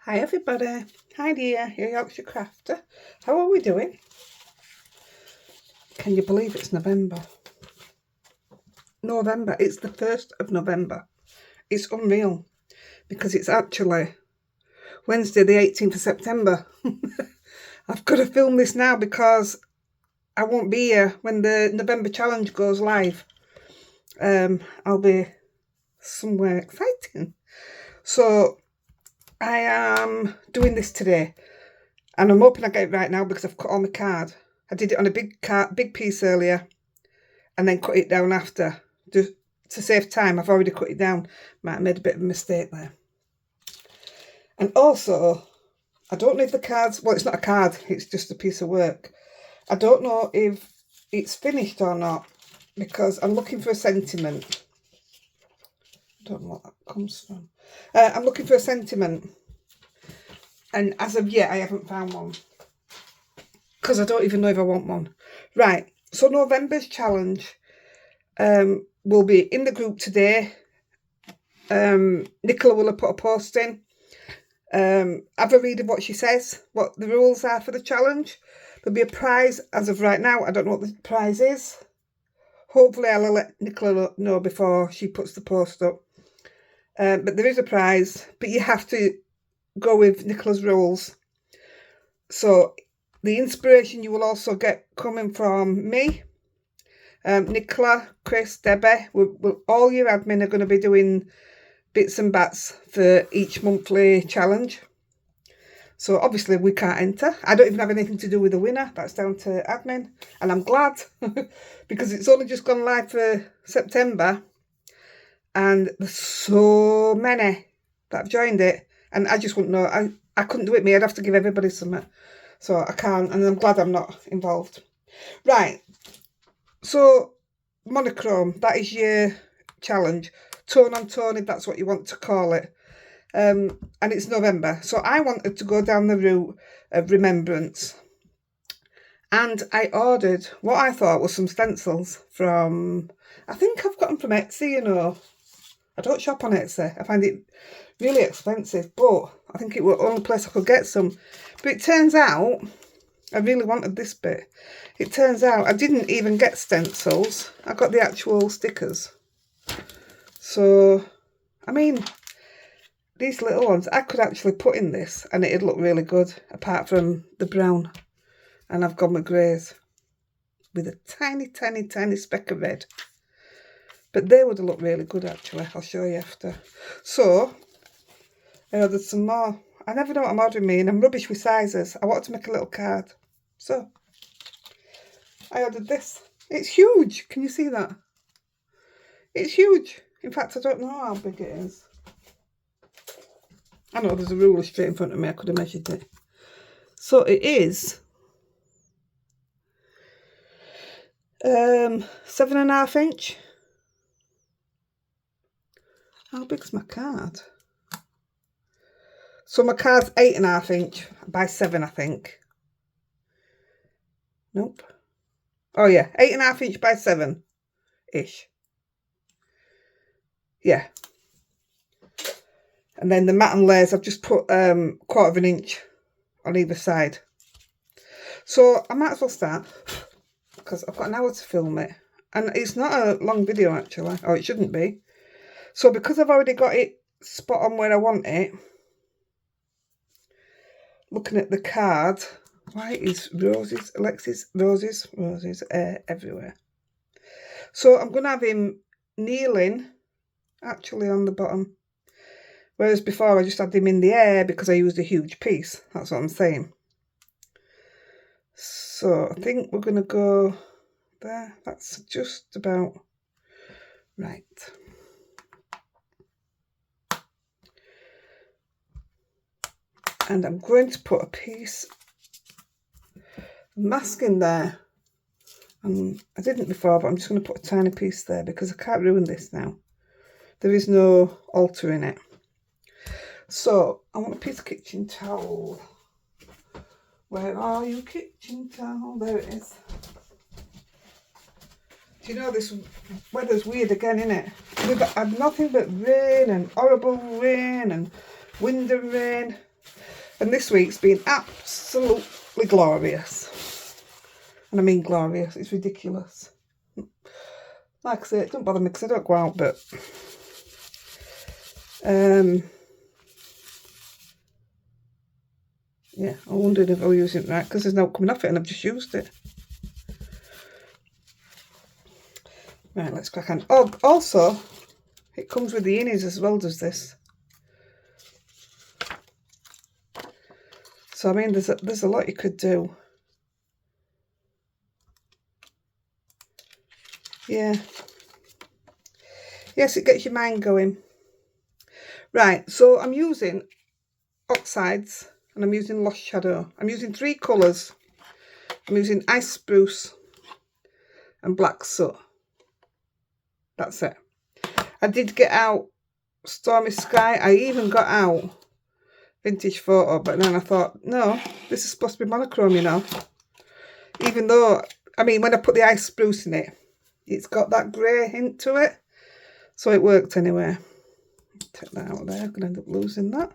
Hi everybody, Heidi here, your Yorkshire Crafter. How are we doing? Can you believe it's November? It's the 1st of November. It's unreal because it's actually Wednesday the 18th of September. I've got to film this now because I won't be here when the November challenge goes live. I'll be somewhere exciting. So I am doing this today and I'm hoping I get it right now because I've cut all my card. I did it on a big piece earlier and then cut it down after. Just to save time, I've already cut it down. Might have made a bit of a mistake there. And also, I don't know if the card's, well, it's not a card, it's just a piece of work. I don't know if it's finished or not because I'm looking for a sentiment. I don't know what that comes from. I'm looking for a sentiment. And as of yet, I haven't found one. Because I don't even know if I want one. Right, so November's challenge will be in the group today. Nicola will have put a post in. Have a read of what she says, what the rules are for the challenge. There'll be a prize as of right now. I don't know what the prize is. Hopefully I'll let Nicola know before she puts the post up. But there is a prize, but you have to go with Nicola's rules. So the inspiration you will also get coming from me, Nicola, Chris, Debbie. All your admin are going to be doing bits and bats for each monthly challenge. So obviously we can't enter. I don't even have anything to do with the winner. That's down to admin. And I'm glad because it's only just gone live for September. And there's so many that have joined it. And I just wouldn't know. I couldn't do it me. I'd have to give everybody something. So I can't. And I'm glad I'm not involved. Right. So Monochrome, that is your challenge. Tone on tone, if that's what you want to call it. And it's November. So I wanted to go down the route of remembrance. And I ordered what I thought was some stencils from, I think I've got them from Etsy, you know. I don't shop on Etsy. I find it really expensive, but I think it was the only place I could get some. But it turns out, I really wanted this bit. It turns out I didn't even get stencils. I got the actual stickers. So, I mean, these little ones, I could actually put in this and it'd look really good, apart from the brown. And I've gone with greys with a tiny, tiny, tiny speck of red. But they would have looked really good, actually. I'll show you after. So, I ordered some more. I never know what I'm ordering, me, and I'm rubbish with sizes. I wanted to make a little card. So, I ordered this. It's huge. Can you see that? It's huge. In fact, I don't know how big it is. I know there's a ruler straight in front of me. I could have measured it. So, it is 7.5 inch. How big's my card? So my card's 8.5 inch by 7, I think. Nope. Oh yeah, 8.5 inch by 7-ish. Yeah. And then the mat and layers, I've just put 1/4 inch on either side. So I might as well start because I've got an hour to film it. And it's not a long video actually, or it shouldn't be. So because I've already got it spot on where I want it, looking at the card, why is roses, Alexis, roses everywhere. So I'm going to have him kneeling actually on the bottom. Whereas before I just had him in the air because I used a huge piece. That's what I'm saying. So I think we're going to go there. That's just about right. And I'm going to put a piece of mask in there. I didn't before, but I'm just going to put a tiny piece there because I can't ruin this now. There is no altering it. So I want a piece of kitchen towel. Where are you, kitchen towel? There it is. Do you know this weather's weird again, isn't it? We've had nothing but rain and horrible rain and wind and rain. And this week's been absolutely glorious. And I mean glorious, it's ridiculous. Like I say, it doesn't bother me because I don't go out, but yeah, I wondered if I was using it right because there's no coming off it and I've just used it. Right, let's crack on. Oh, also, it comes with the innies as well, does this? So I mean, there's a lot you could do. Yeah. Yes, it gets your mind going. Right, so I'm using oxides and I'm using Lost Shadow. I'm using 3 colours. I'm using Ice Spruce and Black Soot. That's it. I did get out Stormy Sky. I even got out Vintage Photo, but then I thought, no, this is supposed to be monochrome, you know. Even though, I mean, when I put the Ice Spruce in it, it's got that grey hint to it. So it worked anyway. Take that out there. I'm going to end up losing that.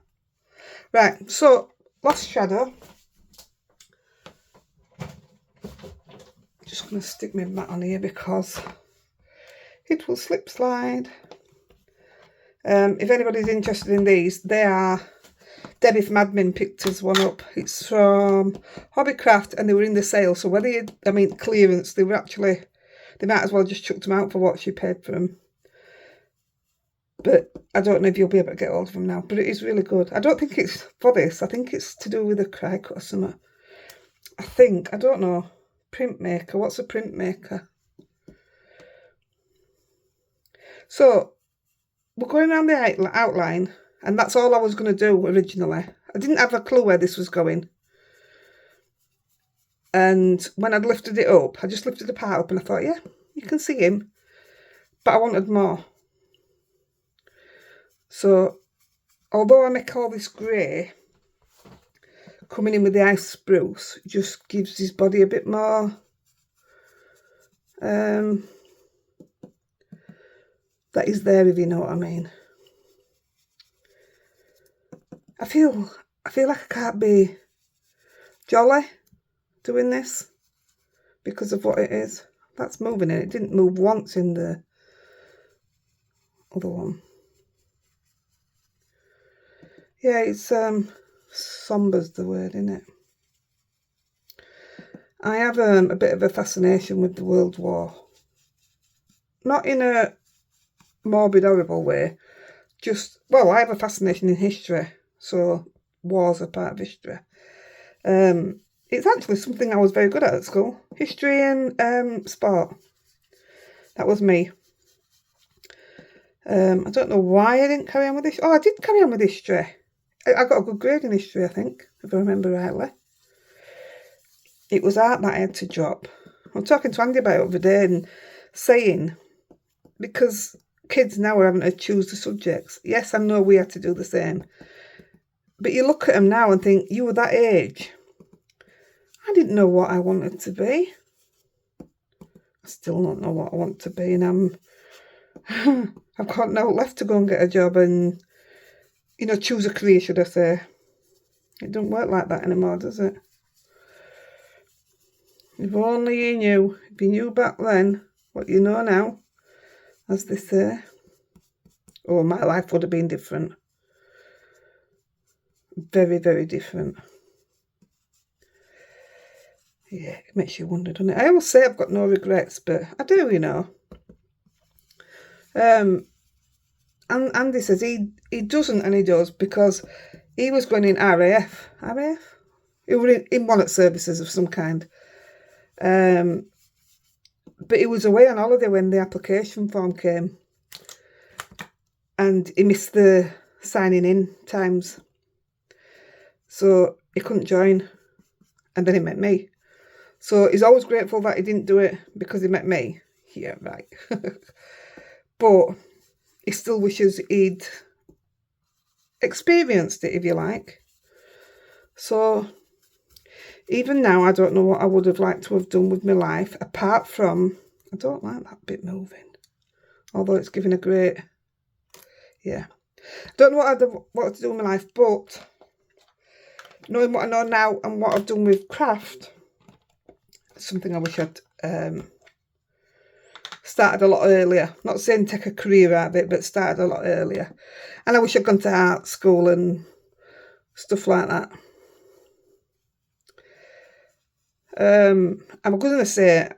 Right, so Lost Shadow. Just going to stick my mat on here because it will slip slide. If anybody's interested in these, they are, Debbie from Admin picked us one up. It's from Hobbycraft and they were in the sale. So whether you, I mean clearance, they were actually, they might as well just chucked them out for what she paid for them. But I don't know if you'll be able to get hold of them now. But it is really good. I don't think it's for this. I think it's to do with a cry cut or something. I think, I don't know. Printmaker. What's a printmaker? So we're going around the outline, and that's all I was going to do originally. I didn't have a clue where this was going. And when I'd lifted it up, I just lifted the part up and I thought, yeah, you can see him. But I wanted more. So, although I make all this grey, coming in with the Ice Spruce just gives his body a bit more that is there, if you know what I mean. I feel like I can't be jolly doing this because of what it is. That's moving it. It didn't move once in the other one. Yeah, it's somber's the word, isn't it? I have a bit of a fascination with the World War. Not in a morbid, horrible way. Just, well, I have a fascination in history. So, wars are part of history. It's actually something I was very good at school. History and sport. That was me. I don't know why I didn't carry on with this. Oh, I did carry on with history. I got a good grade in history, I think, if I remember rightly. It was art that I had to drop. I'm talking to Andy about it the other day and saying, because kids now are having to choose the subjects. Yes, I know we had to do the same. But you look at them now and think, you were that age. I didn't know what I wanted to be. I still don't know what I want to be, and I've got no left to go and get a job and, you know, choose a career, should I say. It don't work like that anymore, does it? If only you knew. If you knew back then what you know now, as they say, oh, my life would have been different. Very, very different. Yeah, it makes you wonder, doesn't it? I always say I've got no regrets, but I do, you know. And Andy says he doesn't, and he does, because he was going in RAF. RAF? He was in one of services of some kind. But he was away on holiday when the application form came. And he missed the signing in times. So he couldn't join. And then he met me. So he's always grateful that he didn't do it because he met me. Yeah, right. But he still wishes he'd experienced it, if you like. So even now, I don't know what I would have liked to have done with my life, apart from, I don't like that bit moving. Although it's giving a great, yeah. I don't know what I'd have wanted to do with my life, but knowing what I know now and what I've done with craft, something I wish I'd started a lot earlier. Not saying take a career out of it, but started a lot earlier. And I wish I'd gone to art school and stuff like that. I'm going to say,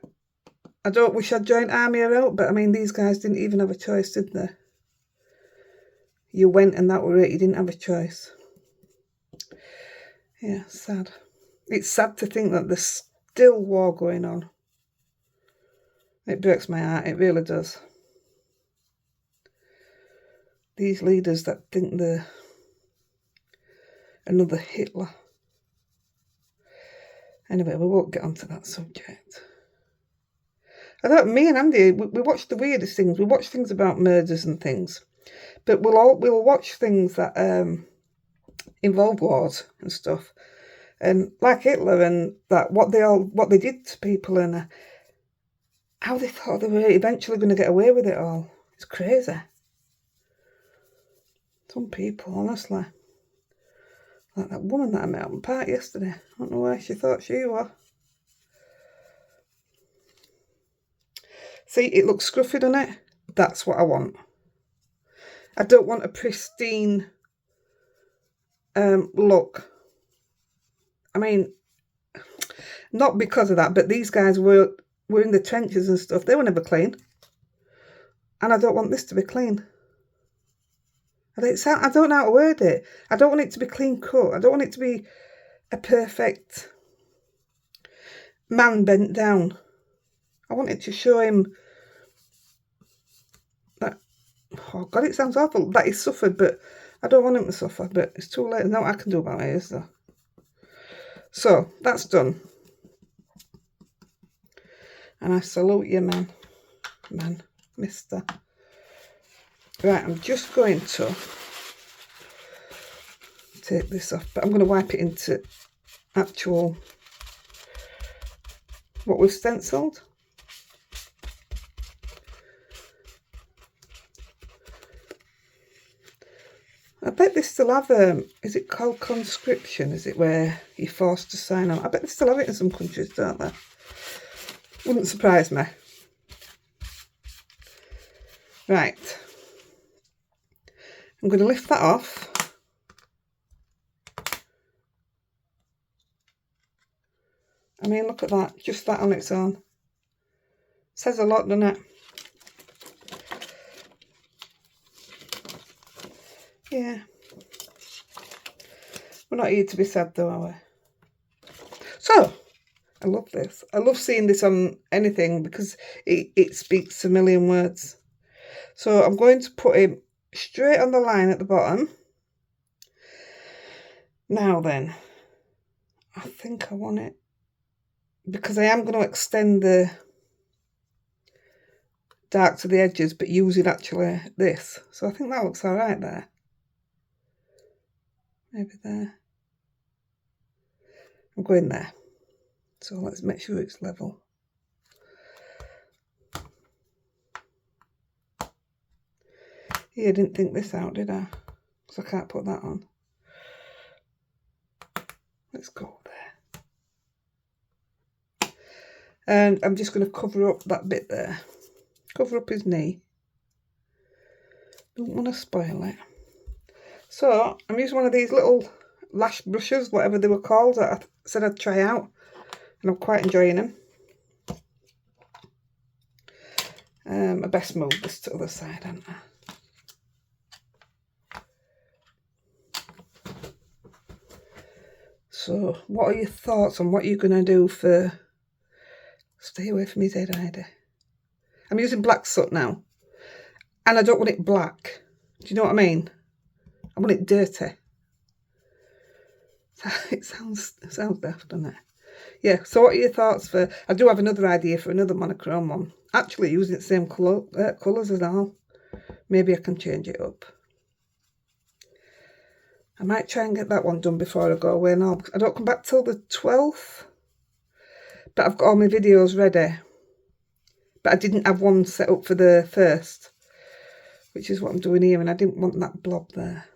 I don't wish I'd joined Army or out, but I mean, these guys didn't even have a choice, did they? You went and that were it. You didn't have a choice. Yeah, sad. It's sad to think that there's still war going on. It breaks my heart, it really does. These leaders that think they're another Hitler. Anyway, we won't get onto that subject. I thought me and Andy, we watch the weirdest things. We watch things about murders and things. But we'll watch things that involve wars and stuff. And like Hitler and that, what they did to people and how they thought they were eventually going to get away with it all. It's crazy. Some people, honestly. Like that woman that I met on the park yesterday. I don't know where she thought she was. See, it looks scruffy, doesn't it? That's what I want. I don't want a pristine look. I mean, not because of that, but these guys were in the trenches and stuff. They were never clean. And I don't want this to be clean. I don't know how to word it. I don't want it to be clean cut. I don't want it to be a perfect man bent down. I want it to show him that, oh God, it sounds awful, that he suffered, but I don't want him to suffer, but it's too late. There's nothing I can do about it, is there? So, that's done. And I salute you, man, mister. Right, I'm just going to take this off, but I'm going to wipe it into actual what we've stenciled. I bet they still have, is it called conscription? Is it where you're forced to sign on? I bet they still have it in some countries, don't they? Wouldn't surprise me. Right. I'm going to lift that off. I mean, look at that. Just that on its own. Says a lot, doesn't it? Yeah. We're not here to be sad though, are we? So, I love this. I love seeing this on anything because it speaks a million words. So I'm going to put him straight on the line at the bottom. Now then, I think I want it, because I am going to extend the dark to the edges, but using actually this. So I think that looks all right there. Maybe there. I'm going there. So let's make sure it's level. Yeah, I didn't think this out, did I? Because I can't put that on. Let's go there. And I'm just going to cover up that bit there. Cover up his knee. Don't want to spoil it. So I'm using one of these little lash brushes, whatever they were called, that I said I'd try out. And I'm quite enjoying them. I best move this to the other side, hadn't I? So, what are your thoughts on what you're going to do for... Stay away from his head, Heidi. I'm using black soot now. And I don't want it black. Do you know what I mean? I want it dirty. It sounds daft, doesn't it? Yeah, so what are your thoughts for... I do have another idea for another monochrome one. Actually using the same colours as all. Maybe I can change it up. I might try and get that one done before I go away now. I don't come back till the 12th. But I've got all my videos ready. But I didn't have one set up for the 1st. Which is what I'm doing here. And I didn't want that blob there.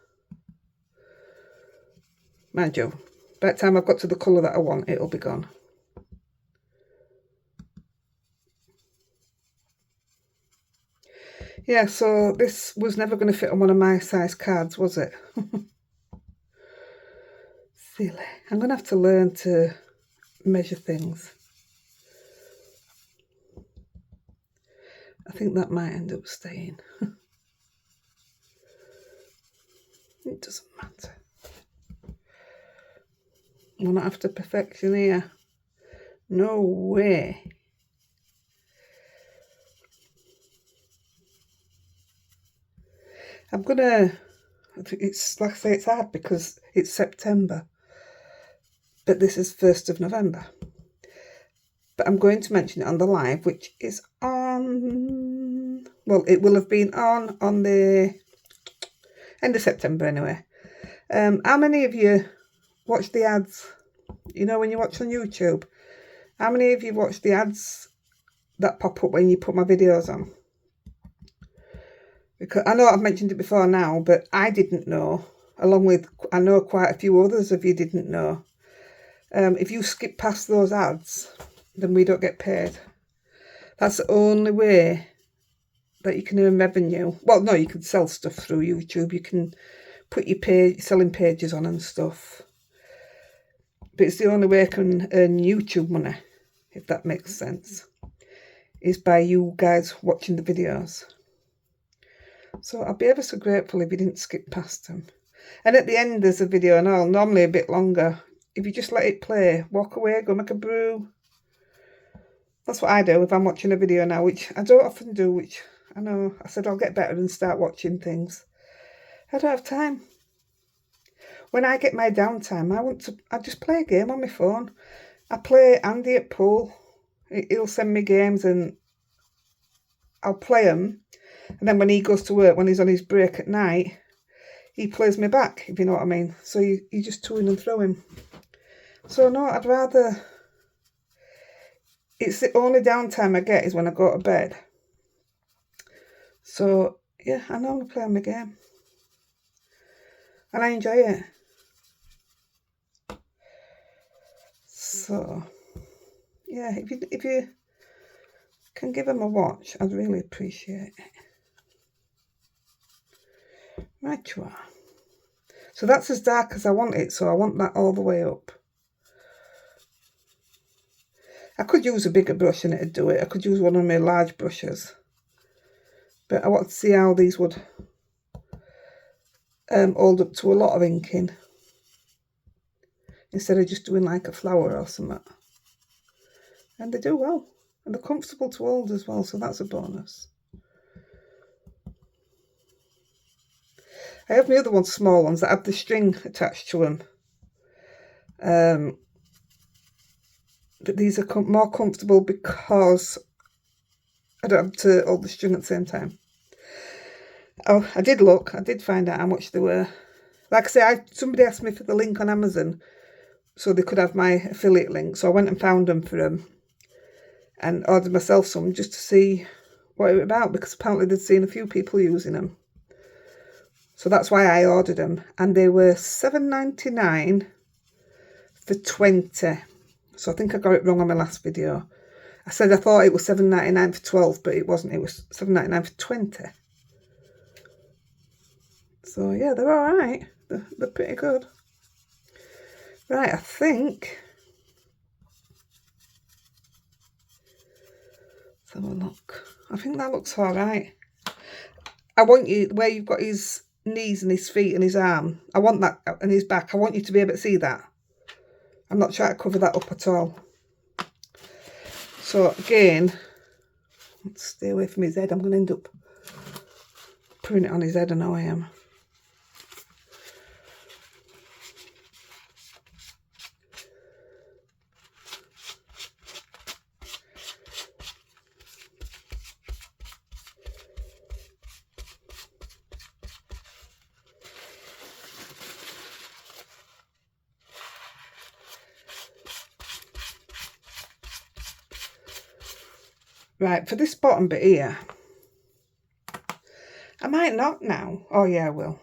Mind you, By the time I've got to the colour that I want, it'll be gone. Yeah, so this was never going to fit on one of my size cards, was it? Silly. I'm going to have to learn to measure things. I think that might end up staying. It doesn't matter. I'm not after perfection here. No way. I'm gonna, it's like I say, it's hard because it's September, but this is 1st of November. But I'm going to mention it on the live, which is on, well, it will have been on the end of September anyway. How many of you watch the ads? You know, when you watch on YouTube, how many of you watch the ads that pop up when you put my videos on? Because I know I've mentioned it before now, but I didn't know, along with, I know quite a few others of you didn't know. If you skip past those ads, then we don't get paid. That's the only way that you can earn revenue. Well, no, you can sell stuff through YouTube. You can put your selling pages on and stuff. But it's the only way I can earn YouTube money, if that makes sense, is by you guys watching the videos. So I'll be ever so grateful if you didn't skip past them. And at the end there's a video, and I'll normally a bit longer. If you just let it play, walk away, go make a brew. That's what I do if I'm watching a video now, which I don't often do, which I know I said I'll get better and start watching things. I don't have time. When I get my downtime, I just play a game on my phone. I play Andy at pool. He'll send me games and I'll play them. And then when he goes to work, when he's on his break at night, he plays me back, if you know what I mean. So you just to and throw him. So no, I'd rather... It's the only downtime I get is when I go to bed. So, yeah, I normally play on my game. And I enjoy it. So, yeah, if you can give him a watch, I'd really appreciate it. Right you are. So that's as dark as I want it, so I want that all the way up. I could use a bigger brush and it'd do it. I could use one of my large brushes. But I want to see how these would hold up to a lot of inking. Instead of just doing like a flower or something. And they do well. And they're comfortable to hold as well, so that's a bonus. I have my other ones, small ones, that have the string attached to them. But these are more comfortable because I don't have to hold the string at the same time. Oh, I did find out how much they were. Like I say, somebody asked me for the link on Amazon so they could have my affiliate link. So I went and found them for them and ordered myself some just to see what it was about, because apparently they'd seen a few people using them. So that's why I ordered them. And they were $7.99 for 20. So I think I got it wrong on my last video. I said I thought it was $7.99 for 12, but it wasn't. It was $7.99 for 20. So yeah, they're all right. They're pretty good. Right, I think. Let's have a look. I think that looks all right. I want you, where you've got his knees and his feet and his arm, I want that, and his back, I want you to be able to see that. I'm not trying to cover that up at all. So again, let's stay away from his head. I'm going to end up putting it on his head, I know I am. Right, for this bottom bit here, I might not now. Oh yeah, I will.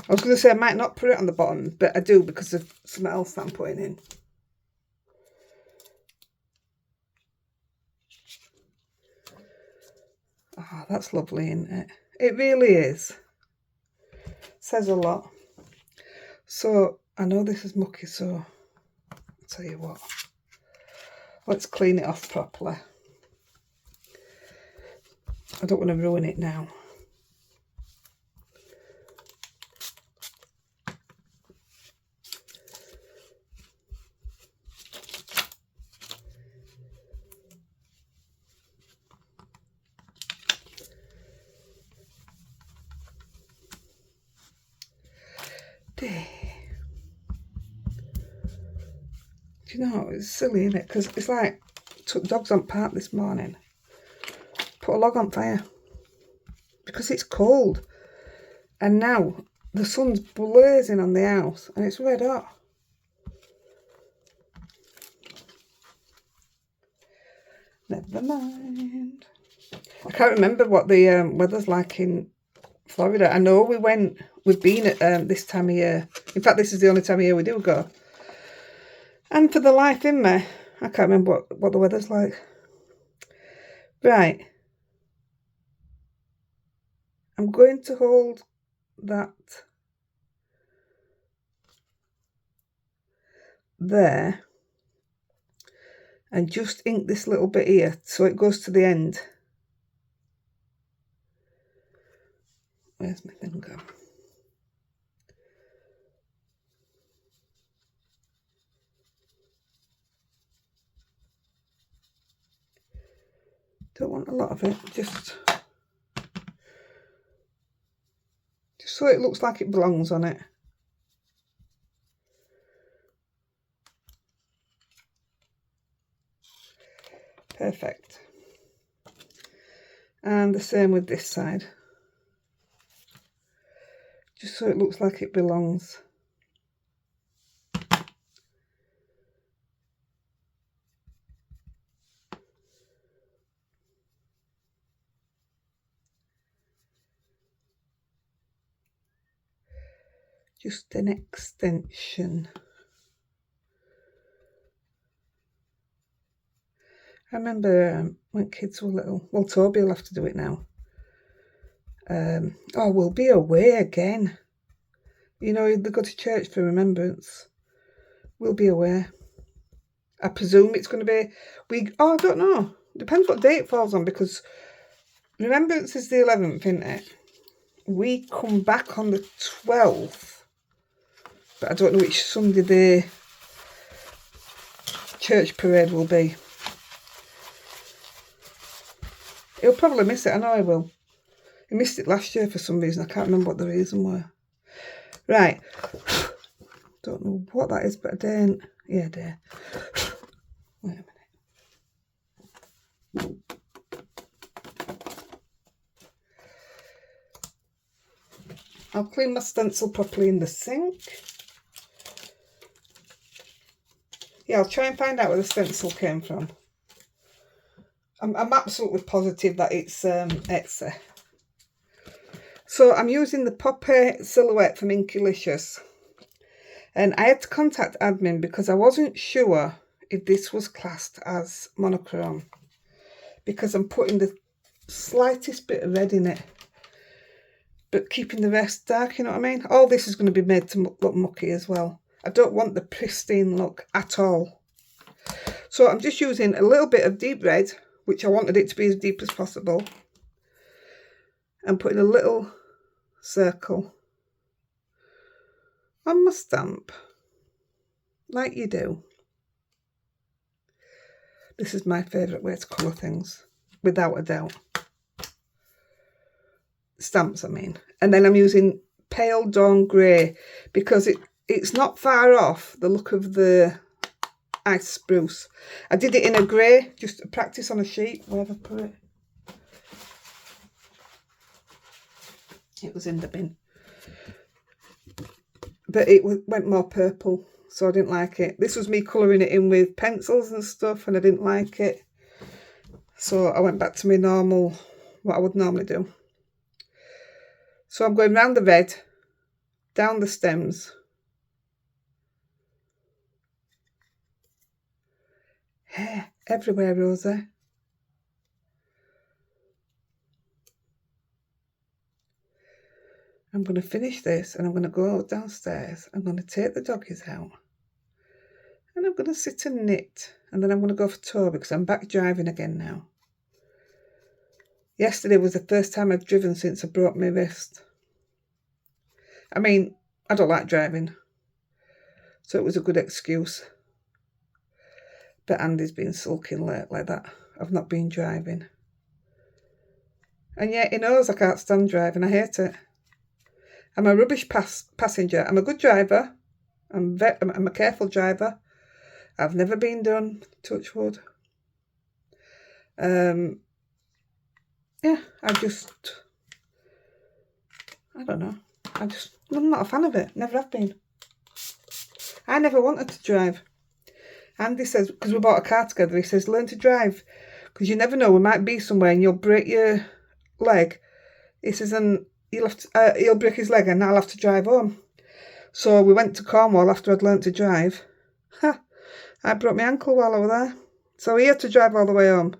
I was going to say I might not put it on the bottom, but I do because of something else that I'm putting in. Oh, that's lovely, isn't it? It really is. Says a lot. So, I know this is mucky, so I'll tell you what. Let's clean it off properly. I don't want to ruin it now. Do you know, it's silly, isn't it? Because it's like, took dogs on park this morning, put a log on fire because it's cold, and now the sun's blazing on the house and it's red hot. Never mind. I can't remember what the weather's like in Florida. I know we've been at this time of year. In fact, this is the only time of year we do go. And for the life in me, I can't remember what the weather's like. Right. I'm going to hold that there and just ink this little bit here so it goes to the end. Where's my thing go? Don't want a lot of it, just so it looks like it belongs on it. Perfect. And the same with this side. Just so it looks like it belongs. Just an extension. I remember when kids were little. Well, Toby will have to do it now. Oh, we'll be away again. You know, they go to church for remembrance. We'll be away. I presume it's going to be I don't know. Depends what day it falls on, because remembrance is the 11th, isn't it? We come back on the 12th. But I don't know which Sunday the church parade will be. He'll probably miss it. I know he will. He missed it last year for some reason. I can't remember what the reason were. Right. Don't know what that is, but a day and... Yeah, a day. Wait a minute. I'll clean my stencil properly in the sink. Yeah, I'll try and find out where the stencil came from. I'm absolutely positive that it's Etsy. So I'm using the Poppy Silhouette from Inkylicious. And I had to contact admin because I wasn't sure if this was classed as monochrome, because I'm putting the slightest bit of red in it, but keeping the rest dark, you know what I mean? All this is going to be made to look mucky as well. I don't want the pristine look at all. So I'm just using a little bit of deep red, which I wanted it to be as deep as possible, and putting a little circle on my stamp, like you do. This is my favourite way to colour things, without a doubt. Stamps, I mean. And then I'm using Pale Dawn Grey because it's not far off the look of the ice spruce. I did it in a grey, just to practice on a sheet. Where have I put it? It was in the bin. But it went more purple, so I didn't like it. This was me colouring it in with pencils and stuff, and I didn't like it. So I went back to my normal, what I would normally do. So I'm going round the red, down the stems. Hair everywhere, Rosie. I'm going to finish this and I'm going to go downstairs. I'm going to take the doggies out. And I'm going to sit and knit. And then I'm going to go for a tour because I'm back driving again now. Yesterday was the first time I've driven since I broke my wrist. I mean, I don't like driving. So it was a good excuse. But Andy's been sulking lately that I've not been driving. And yet he knows I can't stand driving. I hate it. I'm a rubbish passenger. I'm a good driver. I'm a careful driver. I've never been done, touch wood. Yeah, I don't know. I'm not a fan of it. Never have been. I never wanted to drive. Andy says, because we bought a car together, he says, learn to drive. Because you never know, we might be somewhere and you'll break your leg. He says, and he'll break his leg and I'll have to drive home. So we went to Cornwall after I'd learnt to drive. I broke my ankle while I was there. So he had to drive all the way home.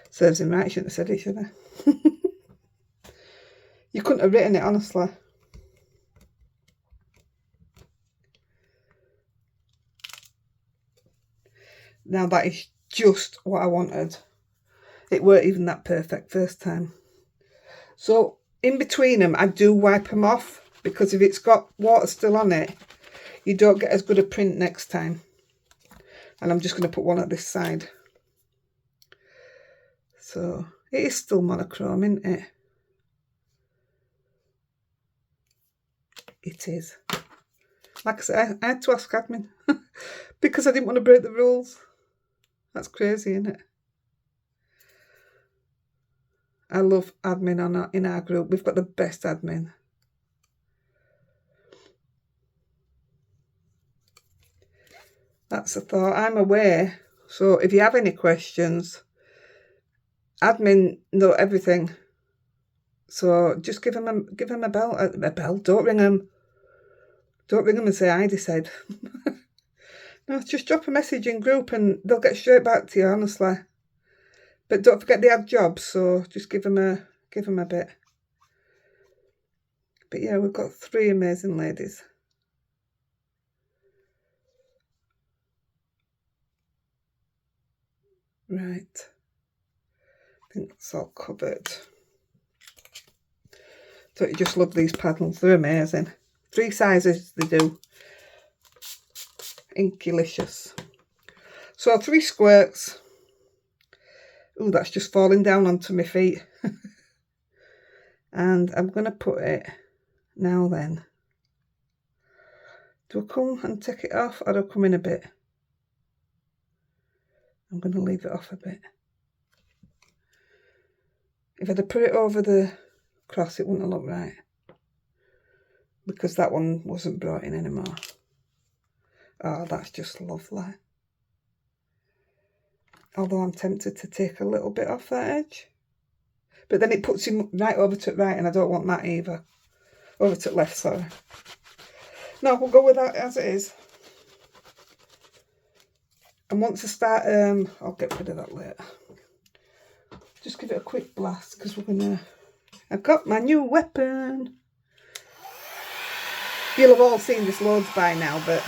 Serves him right, shouldn't have said it, should I? You couldn't have written it, honestly. Now that is just what I wanted. It weren't even that perfect first time. So in between them, I do wipe them off because if it's got water still on it, you don't get as good a print next time. And I'm just going to put one at this side. So it is still monochrome, isn't it? It is. Like I said, I had to ask admin because I didn't want to break the rules. That's crazy, isn't it? I love admin in our group. We've got the best admin. That's a thought. I'm aware. So if you have any questions, admin know everything. So just give them a bell. A bell. Don't ring them. Don't ring them and say Heidi said. No, just drop a message in group and they'll get straight back to you, honestly. But don't forget they have jobs, so just give them a bit. But yeah, we've got 3 amazing ladies. Right. I think that's all covered. Don't you just love these paddles? They're amazing. 3 sizes they do. Inkylicious. So 3 squirts. Ooh, that's just falling down onto my feet. And I'm going to put it now then. Do I come and take it off or do I come in a bit? I'm going to leave it off a bit. If I'd have put it over the cross, it wouldn't have looked right. Because that one wasn't brought in anymore. Oh, that's just lovely. Although I'm tempted to take a little bit off that edge. But then it puts him right over to the right and I don't want that either. Over to the left, sorry. No, we'll go with that as it is. And once I start, I'll get rid of that later. Just give it a quick blast because we're going to... I've got my new weapon. You'll have all seen this loads by now, but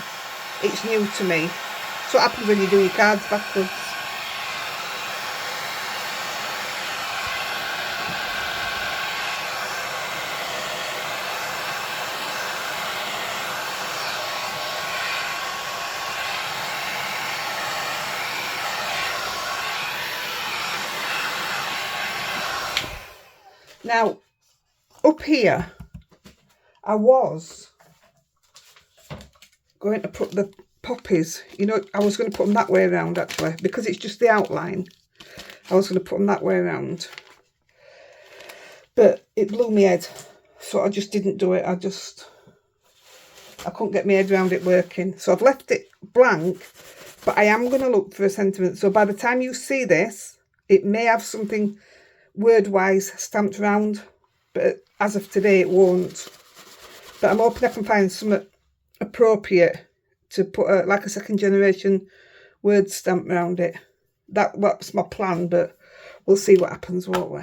it's new to me. So what happens when you do your cards backwards. Now, up here, I was going to put the poppies, you know, I was going to put them that way around actually, because it's just the outline. I was going to put them that way around. But it blew my head, so I just didn't do it. I couldn't get my head around it working. So I've left it blank, but I am going to look for a sentiment. So by the time you see this, it may have something word-wise stamped around, but as of today it won't. But I'm hoping I can find something appropriate to put like a second generation word stamp around it. That's my plan, but we'll see what happens, won't we?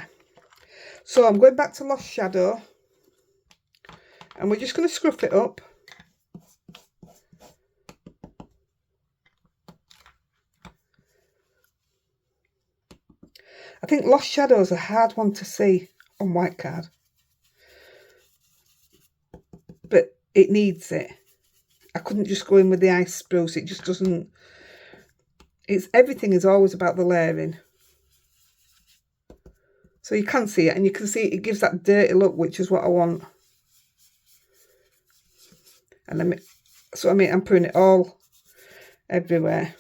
So I'm going back to Lost Shadow, and we're just going to scruff it up. I think Lost Shadow is a hard one to see on white card, but it needs it. I couldn't just go in with the ice spruce. It just doesn't. Everything is always about the layering. So you can see it, and you can see it gives that dirty look, which is what I want. And I'm putting it all everywhere.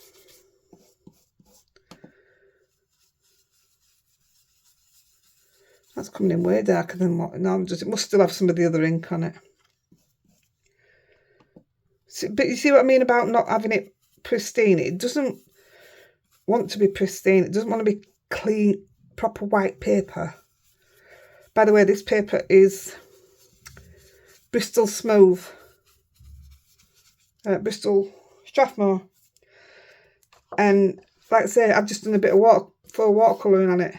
That's coming in way darker than what. No, it must still have some of the other ink on it. But you see what I mean about not having it pristine? It doesn't want to be pristine. It doesn't want to be clean, proper white paper. By the way, this paper is Bristol Smooth. Bristol Strathmore. And like I say, I've just done a bit of watercolouring on it.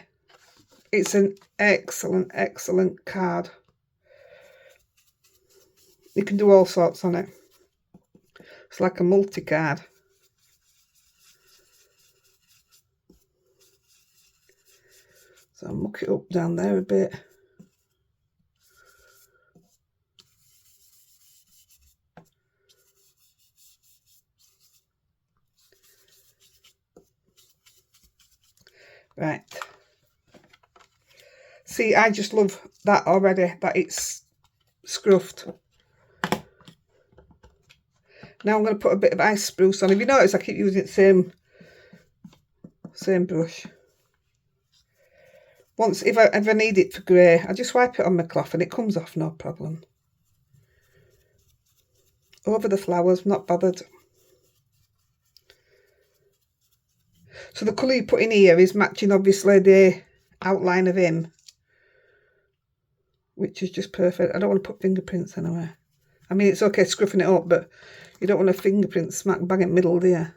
It's an excellent, excellent card. You can do all sorts on it. It's like a multi-card. So I'll muck it up down there a bit. Right. See, I just love that already, that it's scruffed. Now I'm going to put a bit of ice spruce on. If you notice, I keep using the same brush. Once, if I ever need it for grey, I just wipe it on my cloth and it comes off, no problem. Over the flowers, not bothered. So the colour you put in here is matching, obviously, the outline of him, which is just perfect. I don't want to put fingerprints anywhere. I mean, it's okay scruffing it up, but you don't want a fingerprint smack bang in the middle there.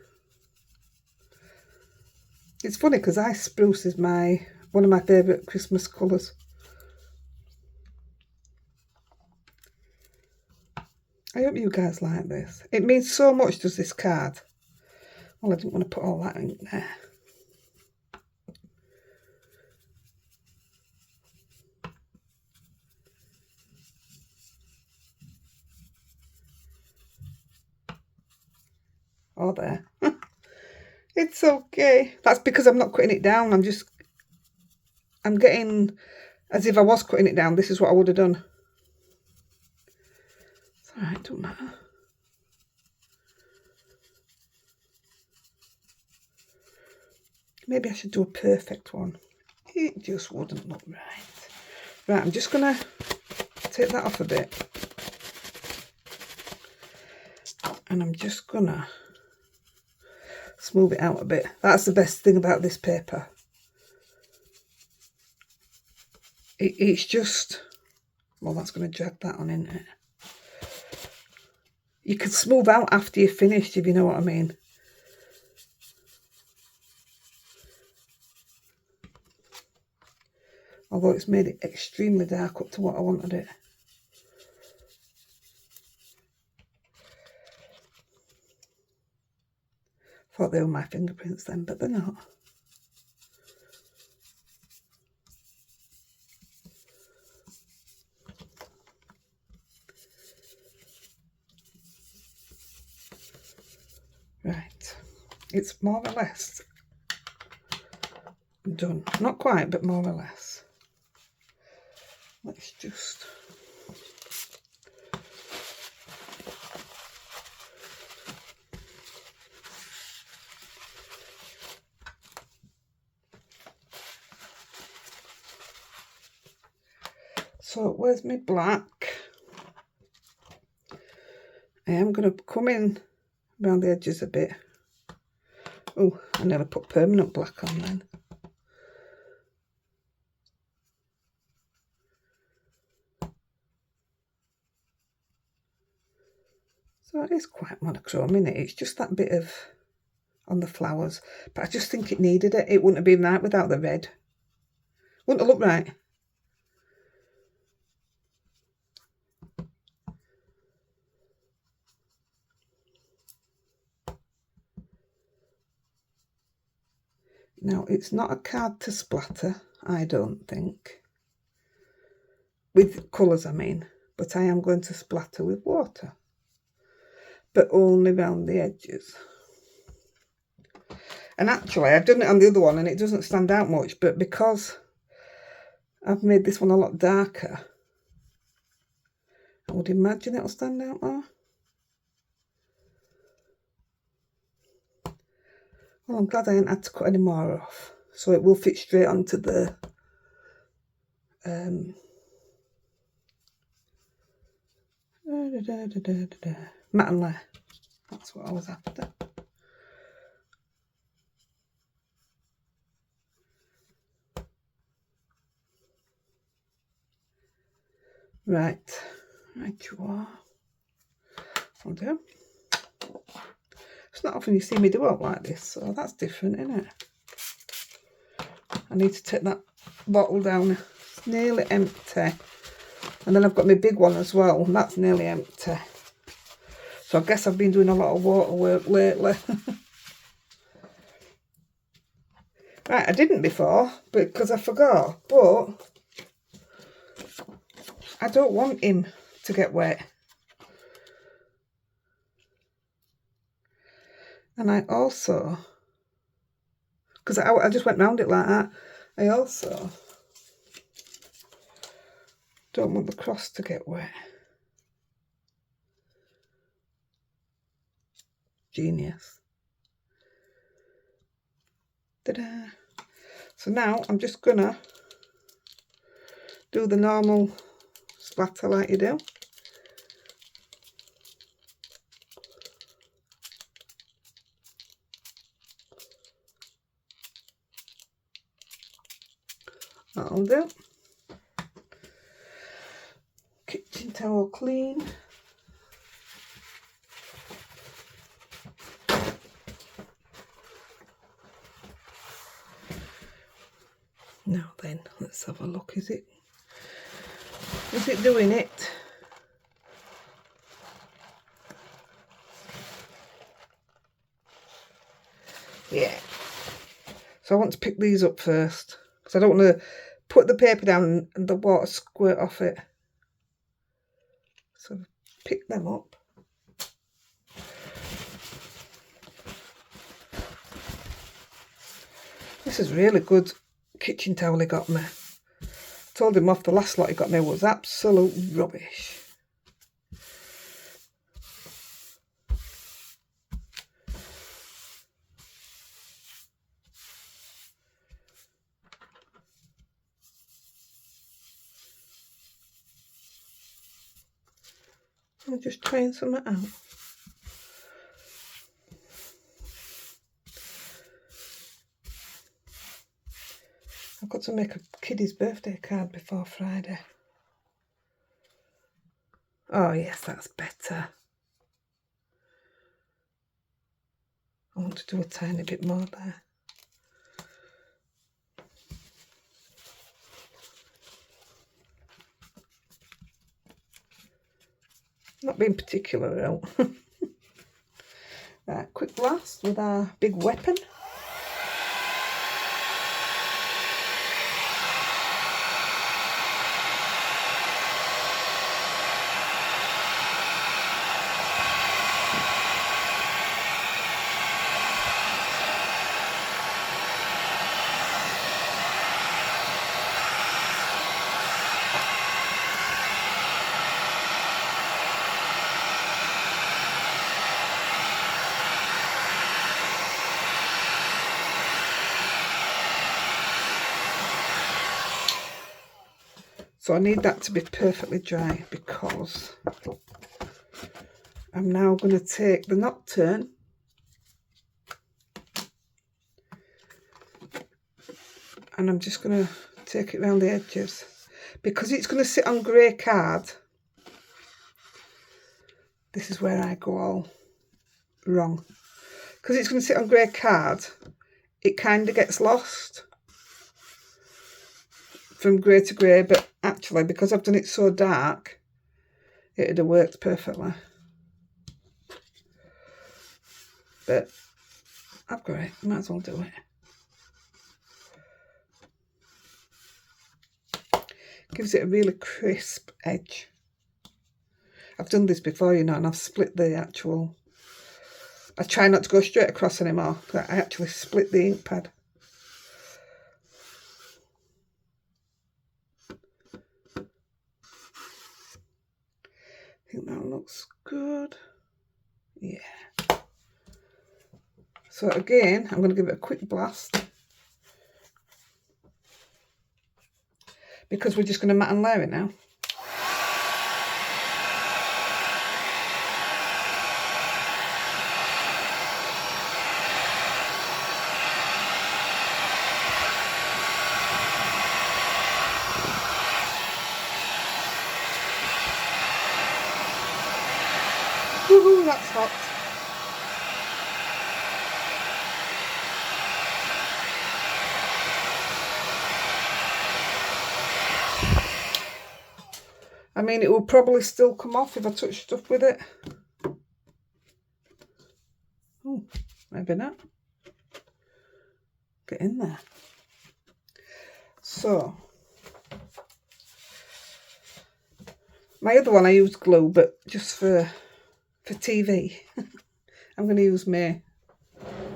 It's funny because ice spruce is one of my favourite Christmas colours. I hope you guys like this. It means so much, does this card. Well, I didn't want to put all that in there. Oh, there. It's okay. That's because I'm not cutting it down. I'm getting, as if I was cutting it down, this is what I would have done. It's alright, don't matter. Maybe I should do a perfect one. It just wouldn't look right. Right, I'm just going to take that off a bit. And I'm just going to smooth it out a bit. That's the best thing about this paper. It's just, well, that's going to drag that on, isn't it? You can smooth out after you're finished, if you know what I mean. Although it's made it extremely dark up to what I wanted it. Thought they were my fingerprints then, but they're not. Right, it's more or less done. Not quite, but more or less. Let's just... So where's my black? I am going to come in around the edges a bit. Oh, I never put permanent black on then. That is quite monochrome, isn't it? It's just that bit of on the flowers. But I just think it needed it. It wouldn't have been right without the red. Wouldn't have looked right. Now, it's not a card to splatter, I don't think. With colours, I mean. But I am going to splatter with water. But only round the edges. And actually, I've done it on the other one and it doesn't stand out much. But because I've made this one a lot darker, I would imagine it'll stand out more. Well, I'm glad I ain't had to cut any more off. So it will fit straight onto the matte and layer. That's what I was after. Right you are. I'll do. It's not often you see me do it like this, so that's different, isn't it? I need to take that bottle down. It's nearly empty. And then I've got my big one as well, and that's nearly empty. So I guess I've been doing a lot of water work lately. Right, I didn't before, because I forgot. But I don't want him to get wet. And I also, because I just went round it like that, I also don't want the cross to get wet. Genius. Ta-da! So now I'm just gonna do the normal splatter like you do. That'll do. Kitchen towel clean. Now then, let's have a look. Is it doing it? Yeah. So I want to pick these up first, because I don't want to put the paper down and the water squirt off it. So pick them up. This is really good kitchen towel he got me. I told him off the last lot he got me was absolute rubbish. I'm just trying something out. I've got to make a kiddie's birthday card before Friday. Oh yes, that's better. I want to do a tiny bit more there. Not being particular out. Right, quick blast with our big weapon. So I need that to be perfectly dry, because I'm now going to take the Nocturne and I'm just going to take it around the edges. Because it's going to sit on grey card, this is where I go all wrong. Because it's going to sit on grey card, it kind of gets lost from grey to grey, but actually because I've done it so dark, it'd have worked perfectly. But I've got it, might as well do it. Gives it a really crisp edge. I've done this before, you know, and I've split the actual... I try not to go straight across anymore, but I actually split the ink pad. I think that looks good. Yeah. So again, I'm going to give it a quick blast. Because we're just going to mat and layer it now. Woohoo, that's hot. I mean, it will probably still come off if I touch stuff with it. Oh, maybe not. Get in there. So, my other one I used glue, but just for TV. I'm going to use my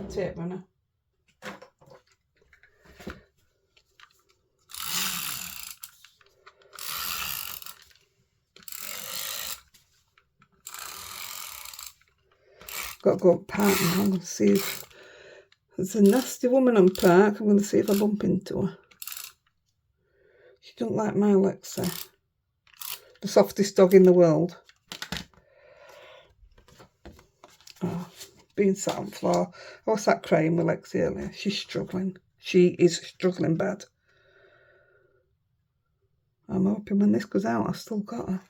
tape runner. Got to go up park now. I'm going to see if there's a nasty woman on park. I'm going to see if I bump into her. She doesn't like my Alexa. The softest dog in the world. Oh, being sat on the floor. I was sat crying with Lexi earlier. She's struggling. She is struggling bad. I'm hoping when this goes out, I've still got her.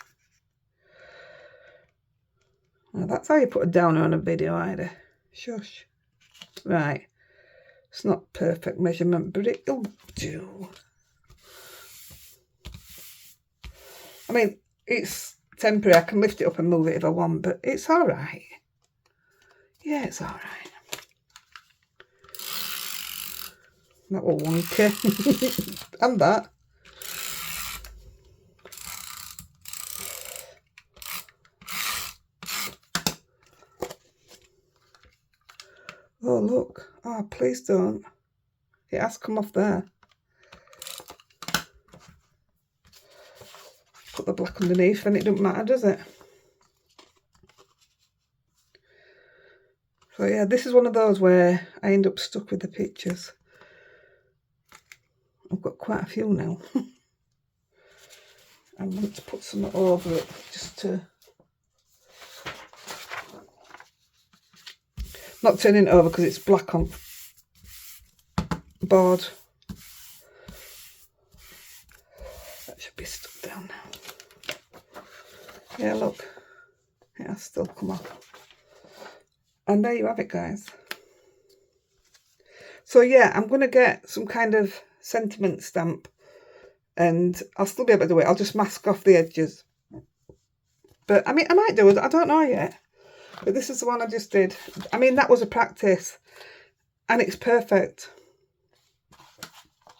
Well, that's how you put a downer on a video, Heidi. Shush. Right. It's not perfect measurement, but it'll do. I mean, it's temporary. I can lift it up and move it if I want, but it's all right. Yeah, it's all right. That was wonky. And that. Oh, look. Oh, please don't. It has come off there. Put the black underneath and it doesn't matter, does it? So yeah, this is one of those where I end up stuck with the pictures. I've got quite a few now. I want to put some over it just to... Not turning it over because it's black on board. That should be stuck down now. Yeah, look. It has still come off. And there you have it, guys. So yeah, I'm going to get some kind of sentiment stamp. And I'll still be able to do it. I'll just mask off the edges. But, I mean, I might do it. I don't know yet. But this is the one I just did. I mean, that was a practice. And it's perfect.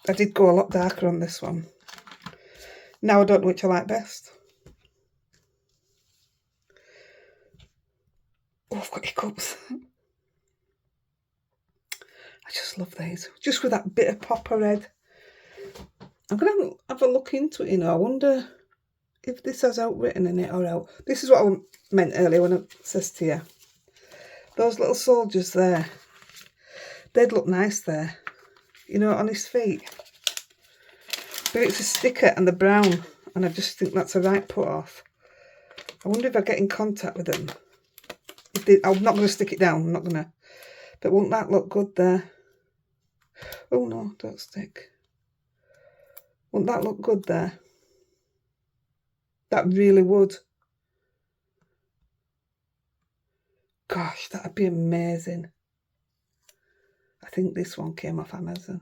I did go a lot darker on this one. Now I don't know which I like best. Oh, I've got hiccups. I just love these. Just with that bit of popper red. I'm going to have a look into it, you know. I wonder if this has outwritten in it or out. This is what I meant earlier when it says to you. Those little soldiers there. They'd look nice there. You know, on his feet. But it's a sticker and the brown. And I just think that's a right put off. I wonder if I get in contact with them. I'm not going to stick it down. I'm not going to. But wouldn't that look good there? Oh no, don't stick. Wouldn't that look good there? That really would. Gosh, that'd be amazing. I think this one came off Amazon.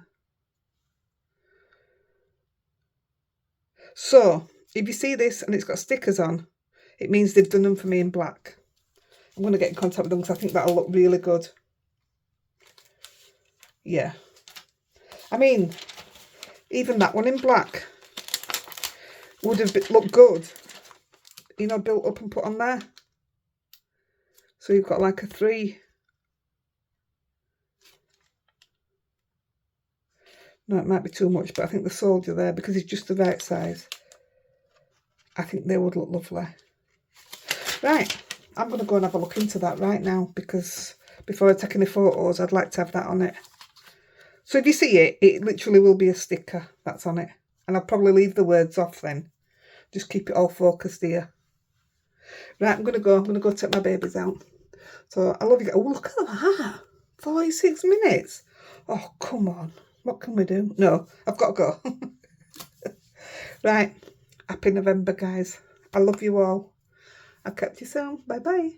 So, if you see this and it's got stickers on, it means they've done them for me in black. I'm going to get in contact with them because I think that'll look really good. Yeah. I mean, even that one in black would have looked good, you know, built up and put on there. So you've got like a 3. No, it might be too much, but I think the soldier there, because it's just the right size, I think they would look lovely. Right, I'm going to go and have a look into that right now, because before I take any photos, I'd like to have that on it. So if you see it, it literally will be a sticker that's on it. And I'll probably leave the words off then. Just keep it all focused here. Right, I'm going to go take my babies out. So I love you. Oh, look at that. 46 minutes. Oh, come on. What can we do? No, I've got to go. Right. Happy November, guys. I love you all. I'll catch you soon. Bye-bye.